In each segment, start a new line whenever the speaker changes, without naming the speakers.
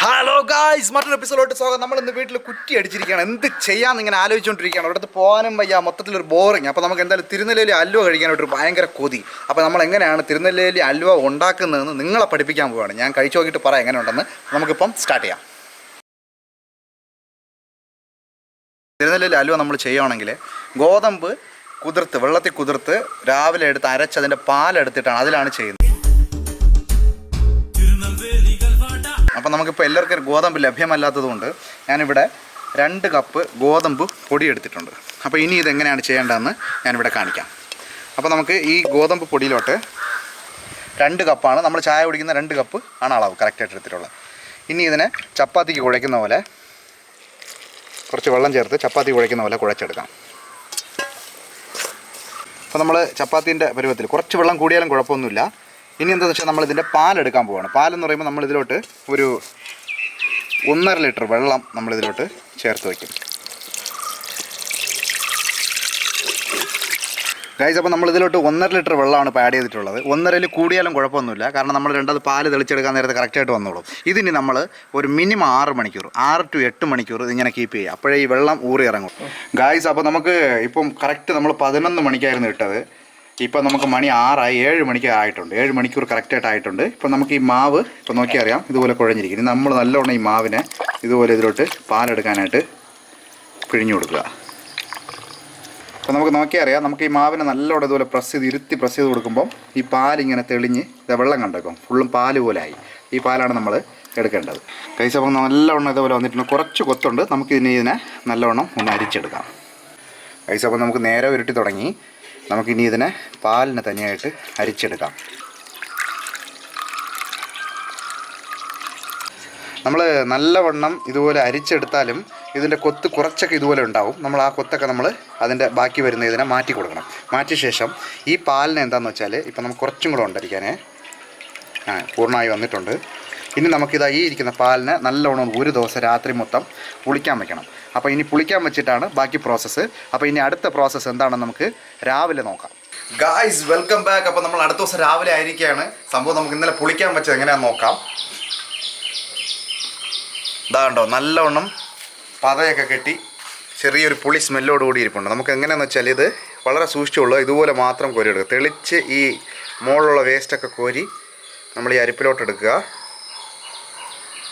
Hello guys, മറ്റൊരു എപ്പിസോഡിലോട്ട് സ്വാഗതം. നമ്മൾ ഇന്ന് വീട്ടിൽ കുറ്റി അടിച്ചിരിക്കുകയാണ്. എന്ത് ചെയ്യാമെന്ന് ഇങ്ങനെ ആലോചിച്ചുകൊണ്ടിരിക്കുകയാണ്. അവിടുത്തെ പോകാനും വയ്യ, മൊത്തത്തിലൊരു ബോറിങ്. അപ്പോൾ നമുക്ക് എന്തായാലും തിരുനെല്ലിയിൽ അലുവ കഴിക്കാനായിട്ടൊരു ഭയങ്കര കൊതി. അപ്പോൾ നമ്മൾ എങ്ങനെയാണ് തിരുനെല്ലിയിൽ അലുവ ഉണ്ടാക്കുന്നതെന്ന് നിങ്ങളെ പഠിപ്പിക്കാൻ പോവുകയാണ്. ഞാൻ കഴിച്ചു നോക്കിയിട്ട് പറയാം എങ്ങനെ ഉണ്ടെന്ന്. നമുക്കിപ്പം സ്റ്റാർട്ട് ചെയ്യാം. തിരുനെല്ലിയിൽ അലുവ നമ്മൾ ചെയ്യുകയാണെങ്കിൽ ഗോതമ്പ് കുതിർത്ത് വെള്ളത്തിൽ കുതിർത്ത് രാവിലെ എടുത്ത് അരച്ച് അതിൻ്റെ പാലെടുത്തിട്ടാണ് അതിലാണ് ചെയ്യുന്നത്. അപ്പോൾ നമുക്കിപ്പോൾ എല്ലാവർക്കും ഗോതമ്പ് ലഭ്യമല്ലാത്തതുകൊണ്ട് ഞാനിവിടെ 2 കപ്പ് ഗോതമ്പ് പൊടി എടുത്തിട്ടുണ്ട്. അപ്പോൾ ഇനി ഇതെങ്ങനെയാണ് ചെയ്യേണ്ടതെന്ന് ഞാനിവിടെ കാണിക്കാം. അപ്പോൾ നമുക്ക് ഈ ഗോതമ്പ് പൊടിയിലോട്ട് 2 കപ്പാണ് നമ്മൾ ചായ കുടിക്കുന്ന 2 കപ്പ് ആണ് അളവ് കറക്റ്റായിട്ട് എടുത്തിട്ടുള്ളത്. ഇനി ഇതിനെ ചപ്പാത്തിക്ക് കുഴയ്ക്കുന്ന പോലെ കുറച്ച് വെള്ളം ചേർത്ത് ചപ്പാത്തി കുഴയ്ക്കുന്ന പോലെ കുഴച്ചെടുക്കാം. അപ്പോൾ നമ്മൾ ചപ്പാത്തിൻ്റെ പരുവത്തിൽ കുറച്ച് വെള്ളം കൂടിയാലും കുഴപ്പമൊന്നുമില്ല. ഇനി എന്താണെന്ന് വെച്ചാൽ നമ്മളിതിൻ്റെ പാലെടുക്കാൻ പോവുകയാണ്. പാലെന്ന് പറയുമ്പോൾ നമ്മളിതിലോട്ട് ഒരു 1.5 ലിറ്റർ വെള്ളം നമ്മളിതിലോട്ട് ചേർത്ത് വയ്ക്കും. ഗൈസ്, അപ്പോൾ നമ്മളിതിലോട്ട് 1.5 ലിറ്റർ വെള്ളമാണ് ഇപ്പോൾ ആഡ് ചെയ്തിട്ടുള്ളത്. 1.5 കൂടിയാലും കുഴപ്പമൊന്നുമില്ല, കാരണം നമ്മൾ രണ്ടത് പാല് തെളിച്ചെടുക്കാൻ നേരത്തെ കറക്റ്റായിട്ട് വന്നോളും. ഇതിന് നമ്മൾ ഒരു മിനിമം 6 മണിക്കൂർ 6 to 8 മണിക്കൂർ ഇതിങ്ങനെ കീപ്പ് ചെയ്യുക. അപ്പോഴേ ഈ വെള്ളം ഊറി ഇറങ്ങും. ഗൈസ്, അപ്പോൾ നമുക്ക് ഇപ്പം കറക്റ്റ് നമ്മൾ 11 മണിക്കായിരുന്നു ഇട്ടത്. ഇപ്പോൾ നമുക്ക് മണി 6 ആയി, 7 മണിക്ക് ആയിട്ടുണ്ട്. 7 മണിക്കൂർ കറക്റ്റായിട്ട് ആയിട്ടുണ്ട്. ഇപ്പോൾ നമുക്ക് ഈ മാവ് ഇപ്പോൾ നോക്കിയാൽ അറിയാം ഇതുപോലെ കുഴഞ്ഞിരിക്കും. ഇനി നമ്മൾ നല്ലവണ്ണം ഈ മാവിനെ ഇതുപോലെ ഇതിലോട്ട് പാലെടുക്കാനായിട്ട് പിഴിഞ്ഞു കൊടുക്കുക. അപ്പോൾ നമുക്ക് നോക്കിയാൽ അറിയാം, നമുക്ക് ഈ മാവിനെ നല്ലോണം ഇതുപോലെ പ്രസ് ചെയ്ത് കൊടുക്കുമ്പം ഈ പാലിങ്ങനെ തെളിഞ്ഞ് വെള്ളം കണ്ടേക്കും ഫുള്ളും പാല് പോലെ ആയി. ഈ പാലാണ് നമ്മൾ എടുക്കേണ്ടത്. കൈസ്, അപ്പോൾ നല്ലവണ്ണം ഇതുപോലെ വന്നിട്ടുണ്ട്. കുറച്ച് കൊത്തുണ്ട്. ഇതിനെ നല്ലവണ്ണം ഒന്ന് അരിച്ചെടുക്കാം. കൈസ്, അപ്പോൾ നമുക്ക് നേരെ ഉരുട്ടി തുടങ്ങി. നമുക്കിനി ഇതിനെ പാലിനെ തനിയായിട്ട് അരിച്ചെടുക്കാം. നമ്മൾ നല്ലവണ്ണം ഇതുപോലെ അരിച്ചെടുത്താലും ഇതിൻ്റെ കൊത്ത് കുറച്ചൊക്കെ ഇതുപോലെ ഉണ്ടാവും. നമ്മൾ ആ കൊത്തൊക്കെ നമ്മൾ അതിൻ്റെ ബാക്കി വരുന്ന ഇതിനെ മാറ്റി കൊടുക്കണം. മാറ്റിയ ശേഷം ഈ പാലിനെ എന്താണെന്ന് വെച്ചാൽ ഇപ്പം നമുക്ക് കുറച്ചും കൂടെ ഉണ്ടരിക്കാനേ പൂർണ്ണമായി വന്നിട്ടുണ്ട്. ഇനി നമുക്കിതാ ഈ ഇരിക്കുന്ന പാലിനെ നല്ലവണ്ണം ഒരു ദിവസം രാത്രി മൊത്തം പുളിക്കാൻ വെക്കണം. അപ്പോൾ ഇനി പുളിക്കാൻ വെച്ചിട്ടാണ് ബാക്കി പ്രോസസ്സ്. അപ്പോൾ ഇനി അടുത്ത പ്രോസസ്സ് എന്താണെന്ന് നമുക്ക് രാവിലെ നോക്കാം. Guys, welcome back. അപ്പോൾ നമ്മൾ അടുത്ത ദിവസം രാവിലെ ആയിരിക്കുകയാണ്. സംഭവം നമുക്ക് ഇന്നലെ പുളിക്കാൻ വെച്ചത് എങ്ങനെയാണെന്ന് നോക്കാം. ഇതാ കണ്ടോ, നല്ലവണ്ണം പതയൊക്കെ കെട്ടി ചെറിയൊരു പുളി സ്മെല്ലോട് കൂടി ഇരിപ്പുണ്ട്. നമുക്ക് എങ്ങനെയാണെന്ന് വെച്ചാൽ ഇത് വളരെ സൂക്ഷിച്ചുള്ളൂ. ഇതുപോലെ മാത്രം കോരിയെടുക്കുക. തെളിച്ച് ഈ മുകളിലുള്ള വേസ്റ്റൊക്കെ കോരി നമ്മൾ ഈ അരിപ്പിലോട്ട് എടുക്കുക.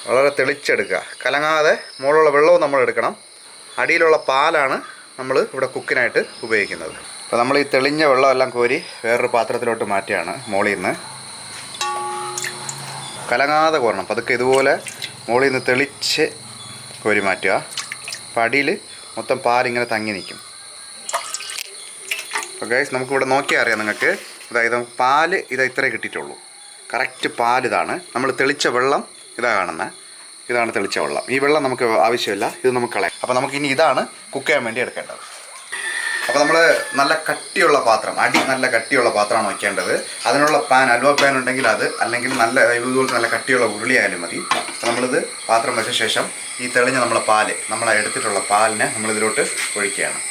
വളരെ തെളിച്ചെടുക്കുക, കലങ്ങാതെ. മുകളിലുള്ള വെള്ളവും നമ്മൾ എടുക്കണം. അടിയിലുള്ള പാലാണ് നമ്മൾ ഇവിടെ കുക്കിനായിട്ട് ഉപയോഗിക്കുന്നത്. അപ്പോൾ നമ്മൾ ഈ തെളിഞ്ഞ വെള്ളമെല്ലാം കോരി വേറൊരു പാത്രത്തിലോട്ട് മാറ്റിയാണ്. മുകളിൽ നിന്ന് കലങ്ങാതെ കോരണം. പതുക്കെ ഇതുപോലെ മുകളിൽ നിന്ന് തെളിച്ച് കോരി മാറ്റുക. അപ്പോൾ അടിയിൽ മൊത്തം പാലിങ്ങനെ തങ്ങി നിൽക്കും. അപ്പോൾ ഗൈസ്, നമുക്കിവിടെ നോക്കിയാൽ അറിയാം നിങ്ങൾക്ക്. അതായത് നമുക്ക് പാല് ഇത്രേ കിട്ടിയിട്ടുള്ളൂ. കറക്റ്റ് പാലിതാണ്. നമ്മൾ തെളിച്ച വെള്ളം ഇതാണ് തെളിച്ച വെള്ളം. ഈ വെള്ളം നമുക്ക് ആവശ്യമില്ല, ഇത് നമുക്ക് കളയാം. അപ്പോൾ നമുക്കിനി ഇതാണ് കുക്ക് ചെയ്യാൻ വേണ്ടി എടുക്കേണ്ടത്. അപ്പോൾ നമ്മൾ നല്ല കട്ടിയുള്ള പാത്രം, നല്ല കട്ടിയുള്ള പാത്രമാണ് വയ്ക്കേണ്ടത്. അതിനുള്ള പാൻ, അലുവ പാൻ ഉണ്ടെങ്കിൽ അത്, അല്ലെങ്കിൽ ഇതുപോലത്തെ നല്ല കട്ടിയുള്ള ഉരുളിയായാലും മതി. അപ്പോൾ നമ്മളിത് പാത്രം വെച്ച ശേഷം ഈ തെളിഞ്ഞ നമ്മൾ എടുത്തിട്ടുള്ള പാലിനെ നമ്മളിതിലോട്ട് ഒഴിക്കുകയാണ്.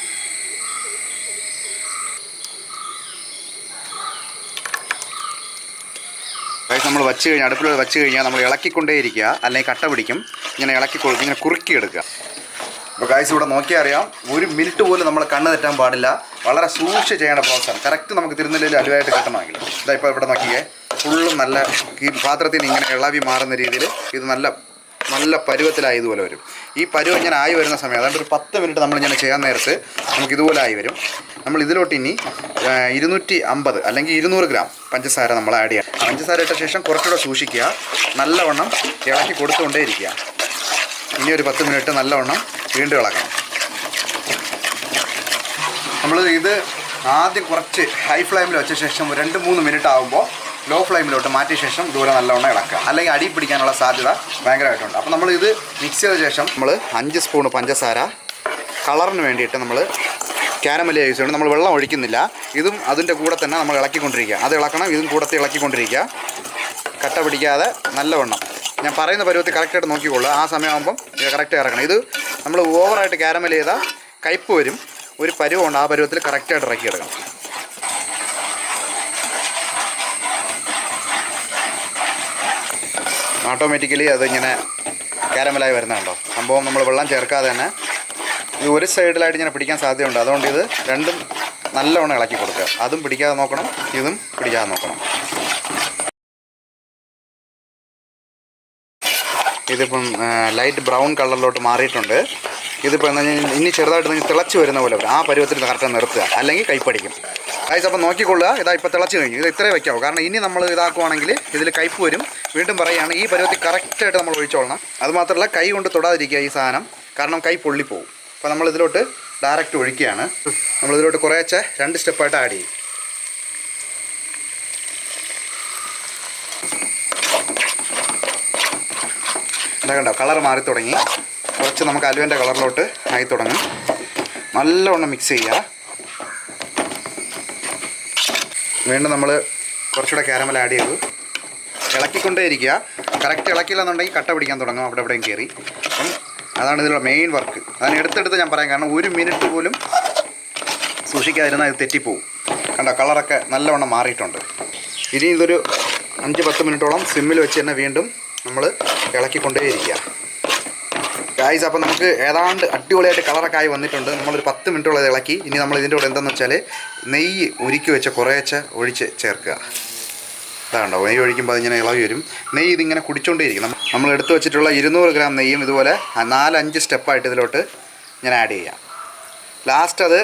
നമ്മൾ അടുപ്പിൽ വെച്ച് കഴിഞ്ഞാൽ നമ്മൾ ഇളക്കിക്കൊണ്ടേയിരിക്കുക, അല്ലെങ്കിൽ കട്ട പിടിക്കും. ഇങ്ങനെ കുറുക്കിയെടുക്കുക. അപ്പോൾ ഗായ്സ്, ഇവിടെ നോക്കിയാൽ അറിയാം, 1 മിനിറ്റ് പോലും നമ്മൾ കണ്ണ് തെറ്റാൻ പാടില്ല. വളരെ സൂക്ഷിച്ച് ചെയ്യേണ്ട പ്രോസസ്സാണ്. കറക്റ്റ് നമുക്ക് തിരുനെല്ലിയിൽ അലുവായിട്ട് കിട്ടണമെങ്കിൽ. ഇപ്പോൾ ഇവിടെ നോക്കിയേ, ഫുള്ളും നല്ല ഈ പാത്രത്തിന് ഇങ്ങനെ ഇളവി മാറുന്ന രീതിയിൽ ഇത് നല്ല പരുവത്തിലായി ഇതുപോലെ വരും. ഈ പരുവം ഇങ്ങനെ ആയി വരുന്ന സമയം, അതുകൊണ്ട് ഒരു 10 മിനിറ്റ് നമ്മളിങ്ങനെ ചെയ്യാൻ നേരത്ത് നമുക്ക് ഇതുപോലെ ആയി വരും. നമ്മൾ ഇതിലോട്ട് ഇനി 250 അല്ലെങ്കിൽ 200 ഗ്രാം പഞ്ചസാര നമ്മൾ ആഡ് ചെയ്യാം. പഞ്ചസാര ഇട്ട ശേഷം കുറച്ചുകൂടെ സൂക്ഷിക്കുക, നല്ലവണ്ണം ഇളക്കി കൊടുത്തുകൊണ്ടേ ഇരിക്കുക. ഇനി ഒരു 10 മിനിറ്റ് നല്ലവണ്ണം വീണ്ടും ഇളക്കണം. നമ്മൾ ഇത് ആദ്യം കുറച്ച് ഹൈ ഫ്ലെയിമിൽ വെച്ച ശേഷം 2-3 മിനിറ്റ് ആകുമ്പോൾ ലോ ഫ്ലെയിമിലോട്ട് മാറ്റിയ ശേഷം ദൂരെ നല്ലവണ്ണം ഇളക്കുക, അല്ലെങ്കിൽ അടി പിടിക്കാനുള്ള സാധ്യത ഭയങ്കരമായിട്ടുണ്ട്. അപ്പോൾ നമ്മൾ ഇത് മിക്സ് ചെയ്ത ശേഷം നമ്മൾ 5 സ്പൂൺ പഞ്ചസാര കളറിന് വേണ്ടിയിട്ട് നമ്മൾ കാരമല് യൂസ് ചെയ്യണം. നമ്മൾ വെള്ളം ഒഴിക്കുന്നില്ല. ഇതും അതിൻ്റെ കൂടെ തന്നെ നമ്മൾ ഇളക്കിക്കൊണ്ടിരിക്കുക. അത് ഇളക്കണം, ഇതും കൂടത്തെ ഇളക്കിക്കൊണ്ടിരിക്കുക. കട്ട പിടിക്കാതെ നല്ലവണ്ണം ഞാൻ പറയുന്ന പരുവത്തിൽ കറക്റ്റായിട്ട് നോക്കിക്കൊള്ളുക. ആ സമയമാകുമ്പം ഇത് കറക്റ്റ് ഇറക്കണം. ഇത് നമ്മൾ ഓവറായിട്ട് കാരമൽ ചെയ്താൽ കയ്പ്പ് വരും. ഒരു പരുവമുണ്ട്, ആ പരുവത്തിൽ കറക്റ്റായിട്ട് ഇറക്കിയെടുക്കണം. ഓട്ടോമാറ്റിക്കലി അതിങ്ങനെ കാരമലായി വരുന്നുണ്ടോ. സംഭവം നമ്മൾ വെള്ളം ചേർക്കാതെ തന്നെ ഇത് ഒരു സൈഡിലായിട്ട് ഇങ്ങനെ പിടിക്കാൻ സാധ്യതയുണ്ട്. അതുകൊണ്ട് ഇത് രണ്ടും നല്ലവണ്ണം ഇളക്കി കൊടുക്കുക. അതും പിടിക്കാതെ നോക്കണം, ഇതും പിടിക്കാതെ നോക്കണം. ഇതിപ്പം ലൈറ്റ് ബ്രൗൺ കളറിലോട്ട് മാറിയിട്ടുണ്ട്. ഇതിപ്പോൾ എന്താ ഇനി ചെറുതായിട്ട് തിളച്ച് വരുന്ന പോലെ വരും. ആ പരുവത്തിൽ കറക്റ്റ് നിർത്തുക, അല്ലെങ്കിൽ കൈപ്പടിക്കും. ഗൈസ് അപ്പം നോക്കിക്കൊള്ളുക. ഇതാ ഇപ്പോൾ തിളച്ച് കഴിഞ്ഞു. ഇത് ഇത്രേ വയ്ക്കാവും. കാരണം ഇനി നമ്മൾ ഇതാക്കുവാണെങ്കിൽ ഇതിൽ കയ്പ്പ് വരും. വീണ്ടും പറയുകയാണ്, ഈ പരുവത്തിൽ കറക്റ്റായിട്ട് നമ്മൾ ഒഴിച്ചോളണം. അതുമാത്രമല്ല കൈ കൊണ്ട് തൊടാതിരിക്കുക ഈ സാധനം, കാരണം കൈ പൊള്ളിപ്പോവും. അപ്പോൾ നമ്മൾ ഇതിലോട്ട് ഡയറക്റ്റ് ഒഴിക്കുകയാണ്. നമ്മളിതിലോട്ട് കുറേശ്ശെ 2 സ്റ്റെപ്പായിട്ട് ആഡ് ചെയ്യും. എന്താ കണ്ടോ, കളർ മാറി തുടങ്ങി. കുറച്ച് നമുക്ക് അലുവൻ്റെ കളറിലോട്ട് ആയി തുടങ്ങും. നല്ലവണ്ണം മിക്സ് ചെയ്യുക. വീണ്ടും നമ്മൾ കുറച്ചുകൂടെ കാരമൽ ആഡ് ചെയ്തു. ഇളക്കിക്കൊണ്ടേ ഇരിക്കുക. കറക്റ്റ് ഇളക്കില്ല എന്നുണ്ടെങ്കിൽ കട്ട പിടിക്കാൻ തുടങ്ങും അവിടെ എവിടെയും കയറി. അപ്പം അതാണ് ഇതിലുള്ള മെയിൻ വർക്ക്. അതാണ് എടുത്തെടുത്ത് ഞാൻ പറയാം. കാരണം 1 മിനിറ്റ് പോലും സൂക്ഷിക്കാതിരുന്നാൽ ഇത് തെറ്റിപ്പോവും. കണ്ടോ, കളറൊക്കെ നല്ലവണ്ണം മാറിയിട്ടുണ്ട്. ഇനി ഇതൊരു 5-10 മിനിറ്റോളം സിമ്മിൽ വെച്ച് തന്നെ വീണ്ടും നമ്മൾ ഇളക്കിക്കൊണ്ടേ ഇരിക്കുക. ഗായ്സ് അപ്പോൾ നമുക്ക് ഏതാണ്ട് അടിപൊളിയായിട്ട് കളറൊക്കെ ആയി വന്നിട്ടുണ്ട്. നമ്മളൊരു 10 മിനിറ്റോളം ഇളക്കി. ഇനി നമ്മൾ ഇതിൻ്റെ കൂടെ എന്താണെന്ന് വെച്ചാൽ നെയ്യ് ഉരുക്കി വെച്ച് കുറേശ്ശെ ഒഴിച്ച് ചേർക്കുക. ഇതാണ്ടോ, നെയ്യ് ഒഴിക്കുമ്പോൾ അതിങ്ങനെ ഇളകി വരും. നെയ്യ് ഇതിങ്ങനെ കുടിച്ചുകൊണ്ടേയിരിക്കും. നമ്മൾ എടുത്തു വെച്ചിട്ടുള്ള 200 ഗ്രാം നെയ്യും ഇതുപോലെ 4-5 സ്റ്റെപ്പായിട്ട് ഇതിലോട്ട് ഞാൻ ആഡ് ചെയ്യാം. ലാസ്റ്റ് അത്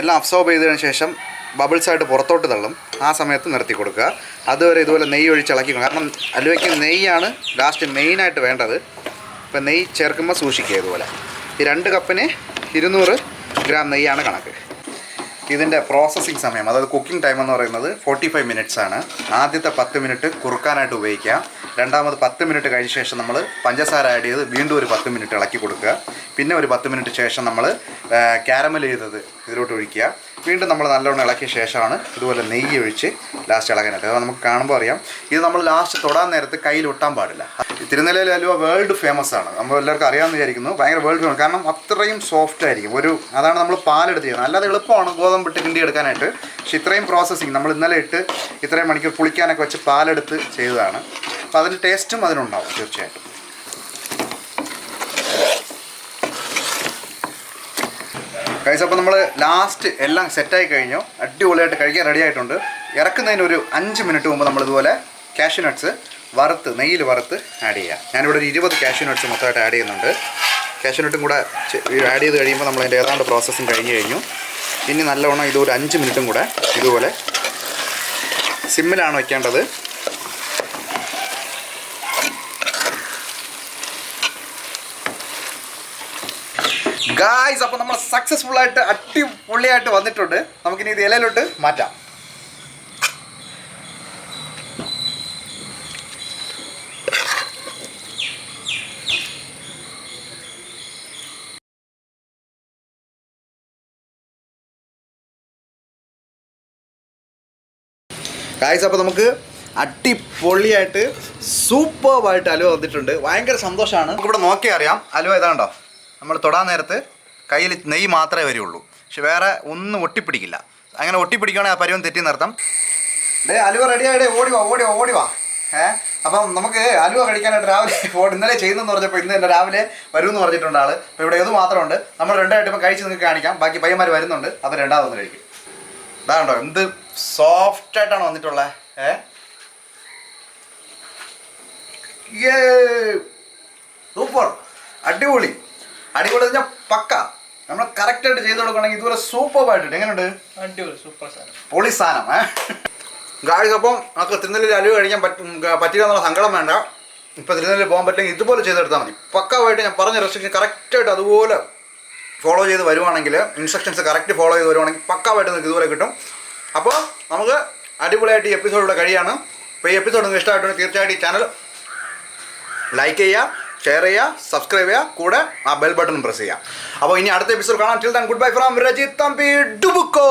എല്ലാം അബ്സോർബ് ചെയ്തതിന് ശേഷം ബബിൾസായിട്ട് പുറത്തോട്ട് തള്ളും. ആ സമയത്ത് നിർത്തി കൊടുക്കുക. അതുവരെ ഇതുപോലെ നെയ്യ് ഒഴിച്ച് ഇളക്കി. കാരണം അലുവയ്ക്ക് നെയ്യാണ് ലാസ്റ്റ് മെയിനായിട്ട് വേണ്ടത്. ഇപ്പം നെയ്യ് ചേർക്കുമ്പോൾ സൂക്ഷിക്കുക. ഇതുപോലെ ഈ 2 കപ്പിന് 200 ഗ്രാം നെയ്യാണ് കണക്ക്. ഇതിൻ്റെ പ്രോസസ്സിങ് സമയം, അതായത് കുക്കിംഗ് ടൈം എന്ന് പറയുന്നത് 45 മിനിറ്റ്സ് ആണ്. ആദ്യത്തെ 10 മിനിറ്റ് കുറുക്കാനായിട്ട് ഉപയോഗിക്കുക. രണ്ടാമത് 10 മിനിറ്റ് കഴിഞ്ഞ ശേഷം നമ്മൾ പഞ്ചസാര ആഡ് ചെയ്ത് വീണ്ടും ഒരു 10 മിനിറ്റ് ഇളക്കി കൊടുക്കുക. പിന്നെ ഒരു 10 മിനിറ്റ് ശേഷം നമ്മൾ കാരമൽ ചെയ്തത് ഇതിലോട്ട് ഒഴിക്കുക. വീണ്ടും നമ്മൾ നല്ലോണം ഇളക്കിയ ശേഷമാണ് ഇതുപോലെ നെയ്യ് ഒഴിച്ച് ലാസ്റ്റ് ഇളകാനായിട്ട്. അത് നമുക്ക് കാണുമ്പോൾ അറിയാം. ഇത് നമ്മൾ ലാസ്റ്റ് തൊടാൻ നേരത്ത് കയ്യിൽ ഒട്ടാൻ പാടില്ല. തിരുനെല്ലിയിലെ അലുവ വേൾഡ് ഫേമസ് ആണ്. നമ്മൾ എല്ലാവർക്കും അറിയാമെന്ന് വിചാരിക്കുന്നു. ഭയങ്കര വേൾഡ് ഫേമസ്. കാരണം അത്രയും സോഫ്റ്റ് ആയിരിക്കും. അതാണ് നമ്മൾ പാലെടുത്ത് ചെയ്യുന്നത്. അല്ലാതെ എളുപ്പമാണ് ഗോതമ്പിട്ട് കിണ്ടി എടുക്കാനായിട്ട്. പക്ഷേ ഇത്രയും പ്രോസസ്സിങ് നമ്മൾ ഇന്നലെ ഇട്ട് ഇത്രയും മണിക്കൂർ പുളിക്കാനൊക്കെ വെച്ച് പാലെടുത്ത് ചെയ്തതാണ്. അപ്പോൾ അതിൻ്റെ ടേസ്റ്റും അതിനുണ്ടാവും തീർച്ചയായിട്ടും. ഗൈസ് അപ്പോൾ നമ്മൾ ലാസ്റ്റ് എല്ലാം സെറ്റായി കഴിഞ്ഞു. അടിപൊളിയായിട്ട് കഴിക്കാൻ റെഡി ആയിട്ടുണ്ട്. ഇറക്കുന്നതിന് ഒരു 5 മിനിറ്റ് മുമ്പ് നമ്മളിതുപോലെ കാഷ്യൂ നട്ട്സ് വറുത്ത് നെയ്യിൽ വറുത്ത് ആഡ് ചെയ്യുക. ഞാനിവിടെ ഒരു 20 കാഷ്യൂ നട്ട്സ് മൊത്തമായിട്ട് ആഡ് ചെയ്യുന്നുണ്ട്. കാഷ്യൂ നട്ടും കൂടെ ആഡ് ചെയ്ത് കഴിയുമ്പോൾ നമ്മളതിൻ്റെ ഏതാണ്ട് പ്രോസസ്സിങ് കഴിഞ്ഞു. ഇനി നല്ലവണ്ണം ഇതൊരു 5 മിനിറ്റും കൂടെ ഇതുപോലെ സിമ്മിലാണ് വയ്ക്കേണ്ടത്. ഗായ്സ് അപ്പോൾ നമ്മൾ സക്സസ്ഫുൾ ആയിട്ട് അടിപൊളിയായിട്ട് വന്നിട്ടുണ്ട്. നമുക്കിനി ഇത് ഇലയിലോട്ട് മാറ്റാം. ഗായ്സ് അപ്പോൾ നമുക്ക് അടിപൊളിയായിട്ട് സൂപ്പർബായിട്ട് അലുവ വന്നിട്ടുണ്ട്. ഭയങ്കര സന്തോഷമാണ്. നമുക്കിവിടെ നോക്കിയാൽ അറിയാം അലുവ ഇതാണ്ടോ. നമ്മൾ തൊടാൻ നേരത്ത് കയ്യിൽ നെയ്യ് മാത്രമേ വരികയുള്ളൂ. പക്ഷെ വേറെ ഒന്നും ഒട്ടിപ്പിടിക്കില്ല. അങ്ങനെ ഒട്ടിപ്പിടിക്കുകയാണെങ്കിൽ ആ പരുവം തെറ്റി നിർത്താം. അലുവ റെഡിയായിടേ, ഓടി വാ. അപ്പം നമുക്ക് അലുവ കഴിക്കാനായിട്ട് രാവിലെ ഇന്നലെ ചെയ്യുന്നതെന്ന് പറഞ്ഞപ്പോൾ ഇന്ന് തന്നെ രാവിലെ വരുമെന്ന് പറഞ്ഞിട്ടുണ്ട് ആൾ. അപ്പോൾ ഇവിടെ ഇത് മാത്രമുണ്ട്. നമ്മൾ രണ്ടായിട്ട് ഇപ്പോൾ കഴിച്ച് നിങ്ങൾക്ക് കാണിക്കാം. ബാക്കി പയ്യന്മാർ വരുന്നുണ്ട്. അപ്പോൾ രണ്ടാമതൊന്ന് കഴിക്കും. ഇതാണ്ടോ എന്ത് സോഫ്റ്റായിട്ടാണ് വന്നിട്ടുള്ളത്. സൂപ്പർ, അടിപൊളി പറഞ്ഞാൽ പക്ക. നമ്മൾ കറക്റ്റായിട്ട് ചെയ്ത് കൊടുക്കണമെങ്കിൽ ഇതുപോലെ സൂപ്പർബായിട്ടുണ്ട്. എങ്ങനെയുണ്ട്?
അടിപൊളി, സൂപ്പർ സാധനം,
പൊളി സാധനം. ഗായ്സ് അപ്പം നമുക്ക് തിരുനെല്ലിയിൽ അലുവ കഴിക്കാൻ പറ്റില്ല എന്നുള്ള സങ്കടം വേണ്ട. ഇപ്പോൾ തിരുനെല്ലിയിൽ പോകാൻ പറ്റില്ലെങ്കിൽ ഇതുപോലെ ചെയ്തെടുത്താൽ മതി. പക്കാവായിട്ട് ഞാൻ പറഞ്ഞ റെസ്ട്രിക്ഷൻ കറക്റ്റായിട്ട് അതുപോലെ ഫോളോ ചെയ്ത് വരുവാണെങ്കിൽ, ഇൻസ്ട്രക്ഷൻസ് കറക്റ്റ് ഫോളോ ചെയ്ത് വരുവാണെങ്കിൽ പക്കാവായിട്ട് നിങ്ങൾക്ക് ഇതുപോലെ കിട്ടും. അപ്പോൾ നമുക്ക് അടിപൊളിയായിട്ട് ഈ എപ്പിസോഡിലൂടെ കഴിയാണ്. അപ്പോൾ ഈ എപ്പിസോഡ് നിങ്ങൾക്ക് ഇഷ്ടമായിട്ടുണ്ടെങ്കിൽ തീർച്ചയായിട്ടും ഈ ചാനൽ ലൈക്ക് ചെയ്യുക, ഷെയർ ചെയ്യുക, സബ്സ്ക്രൈബ് ചെയ്യുക, കൂടെ ആ ബെൽ ബട്ടൺ പ്രസ് ചെയ്യുക. അപ്പോൾ ഇനി അടുത്ത എപ്പിസോഡ് കാണാം. Till then good bye from Rajith Thampi ഡുബുക്കോ.